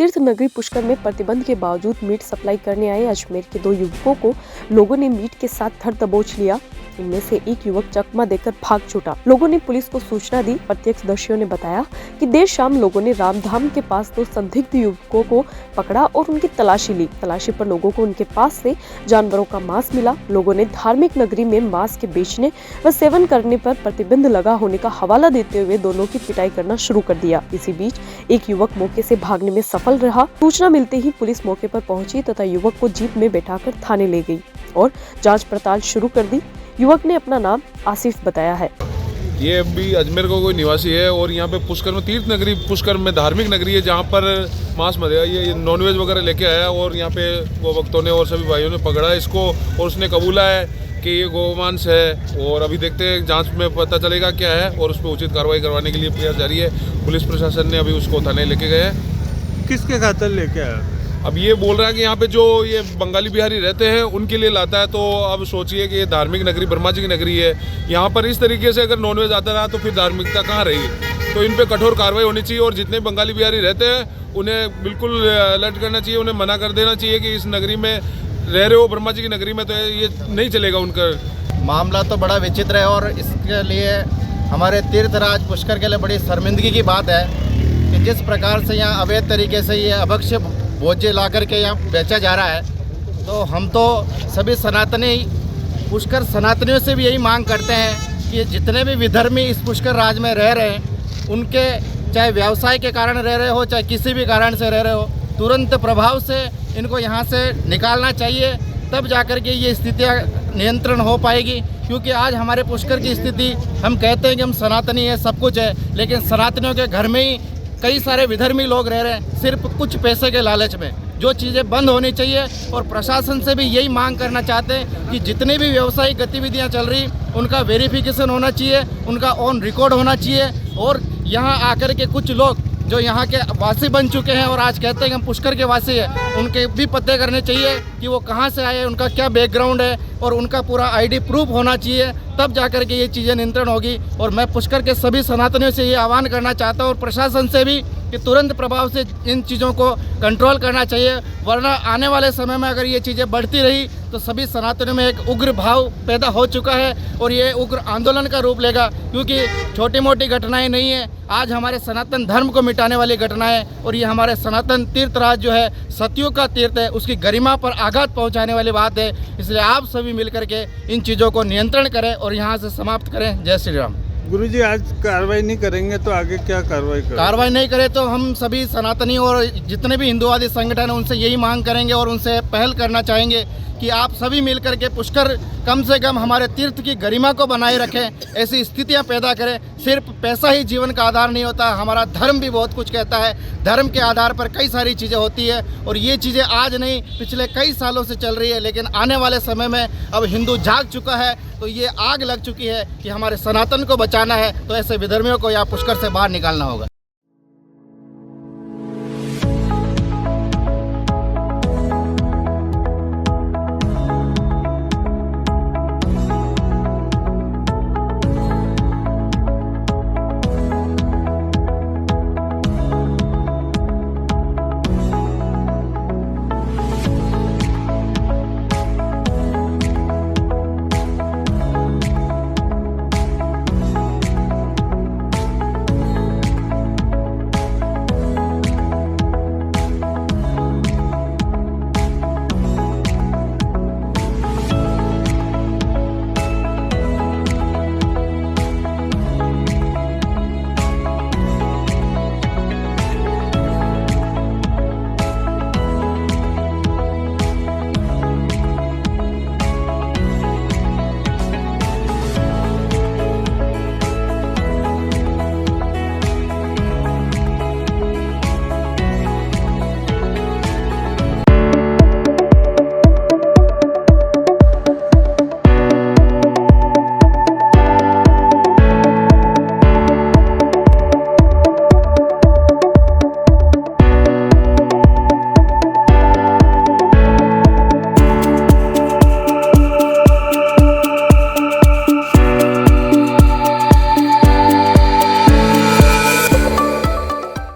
तीर्थ नगरी पुष्कर में प्रतिबंध के बावजूद मीट सप्लाई करने आए अजमेर के 2 युवकों को लोगों ने मीट के साथ धर दबोच लिया। इनमें से एक युवक चकमा देकर भाग छूटा। लोगों ने पुलिस को सूचना दी। प्रत्यक्षदर्शियों ने बताया कि देर शाम लोगों ने रामधाम के पास 2 संदिग्ध युवकों को पकड़ा और उनकी तलाशी ली। तलाशी पर लोगों को उनके पास से जानवरों का मांस मिला। लोगों ने धार्मिक नगरी में मांस के बेचने व सेवन करने पर प्रतिबंध लगा होने का हवाला देते हुए दोनों की पिटाई करना शुरू कर दिया। इसी बीच एक युवक मौके से भागने में सफल रहा। सूचना मिलते ही पुलिस मौके पर पहुंची तथा युवक को जीप में बैठाकर थाने ले गई और जांच पड़ताल शुरू कर दी। युवक ने अपना नाम आसिफ बताया है। ये भी अजमेर का कोई निवासी है और यहाँ पे पुष्कर में तीर्थ नगरी पुष्कर में धार्मिक नगरी है जहाँ पर मांस मदिरा ये नॉनवेज वगैरह लेके आया और यहाँ पे वो वक्तों ने और सभी भाइयों ने पकड़ा इसको और उसने कबूला है कि ये गोमांस है और अभी देखते हैं जांच में पता चलेगा क्या है और उस पर उचित कार्रवाई करवाने के लिए प्रयास जारी है। पुलिस प्रशासन ने अभी उसको थाने लेके गए हैं। किसके खातिर लेके आया? अब ये बोल रहा है कि यहाँ पे जो ये बंगाली बिहारी रहते हैं उनके लिए लाता है। तो अब सोचिए कि ये धार्मिक नगरी ब्रह्मा जी की नगरी है, यहाँ पर इस तरीके से अगर नॉनवेज आता रहा तो फिर धार्मिकता कहाँ रही। तो इन पे कठोर कार्रवाई होनी चाहिए और जितने बंगाली बिहारी रहते हैं उन्हें बिल्कुल अलर्ट करना चाहिए, उन्हें मना कर देना चाहिए कि इस नगरी में रह रहे हो ब्रह्मा जी की नगरी में तो ये नहीं चलेगा उनका। मामला तो बड़ा विचित्र है और इसके लिए हमारे तीर्थराज पुष्कर के लिए बड़ी शर्मिंदगी की बात है कि जिस प्रकार से यहाँ अवैध तरीके से ये अभक्ष्य भोज्य ला करके यहाँ बेचा जा रहा है। तो हम तो सभी सनातनी पुष्कर सनातनियों से भी यही मांग करते हैं कि जितने भी विधर्मी इस पुष्कर राज में रह रहे हैं उनके चाहे व्यवसाय के कारण रह रहे हो चाहे किसी भी कारण से रह रहे हो, तुरंत प्रभाव से इनको यहाँ से निकालना चाहिए। तब जाकर के ये स्थितियाँ नियंत्रण हो पाएगी। क्योंकि आज हमारे पुष्कर की स्थिति, हम कहते हैं कि हम सनातनी है सब कुछ है, लेकिन सनातनियों के घर में ही कई सारे विधर्मी लोग रह रहे हैं सिर्फ कुछ पैसे के लालच में। जो चीज़ें बंद होनी चाहिए और प्रशासन से भी यही मांग करना चाहते हैं कि जितनी भी व्यावसायिक गतिविधियां चल रही उनका वेरिफिकेशन होना चाहिए, उनका ऑन रिकॉर्ड होना चाहिए। और यहाँ आकर के कुछ लोग जो यहाँ के वासी बन चुके हैं और आज कहते हैं कि हम पुष्कर के वासी हैं, उनके भी पते करने चाहिए कि वो कहाँ से आए, उनका क्या बैकग्राउंड है और उनका पूरा आईडी प्रूफ होना चाहिए। तब जाकर के ये चीज़ें नियंत्रण होगी। और मैं पुष्कर के सभी सनातनियों से ये आह्वान करना चाहता हूँ और प्रशासन से भी कि तुरंत प्रभाव से इन चीज़ों को कंट्रोल करना चाहिए, वरना आने वाले समय में अगर ये चीज़ें बढ़ती रही तो सभी सनातनियों में एक उग्र भाव पैदा हो चुका है और ये उग्र आंदोलन का रूप लेगा। क्योंकि छोटी मोटी घटनाएं नहीं है, आज हमारे सनातन धर्म को मिटाने वाली घटनाएं और ये हमारे सनातन तीर्थराज जो है सतियों का तीर्थ है उसकी गरिमा पर आघात पहुंचाने वाली बात है। इसलिए आप सभी मिलकर के इन चीज़ों को नियंत्रण करें और यहाँ से समाप्त करें। जय श्री राम। गुरुजी, आज कार्रवाई नहीं करेंगे तो आगे क्या कार्रवाई करेंगे? कार्रवाई नहीं करें तो हम सभी सनातनी और जितने भी हिंदुवादी संगठन हैं उनसे यही मांग करेंगे और उनसे पहल करना चाहेंगे कि आप सभी मिलकर के पुष्कर कम से कम हमारे तीर्थ की गरिमा को बनाए रखें, ऐसी स्थितियां पैदा करें। सिर्फ पैसा ही जीवन का आधार नहीं होता, हमारा धर्म भी बहुत कुछ कहता है। धर्म के आधार पर कई सारी चीज़ें होती है और ये चीज़ें आज नहीं पिछले कई सालों से चल रही है, लेकिन आने वाले समय में अब हिंदू जाग चुका है। तो ये आग लग चुकी है कि हमारे सनातन को बचाना है, तो ऐसे विधर्मियों को यहाँ पुष्कर से बाहर निकालना होगा।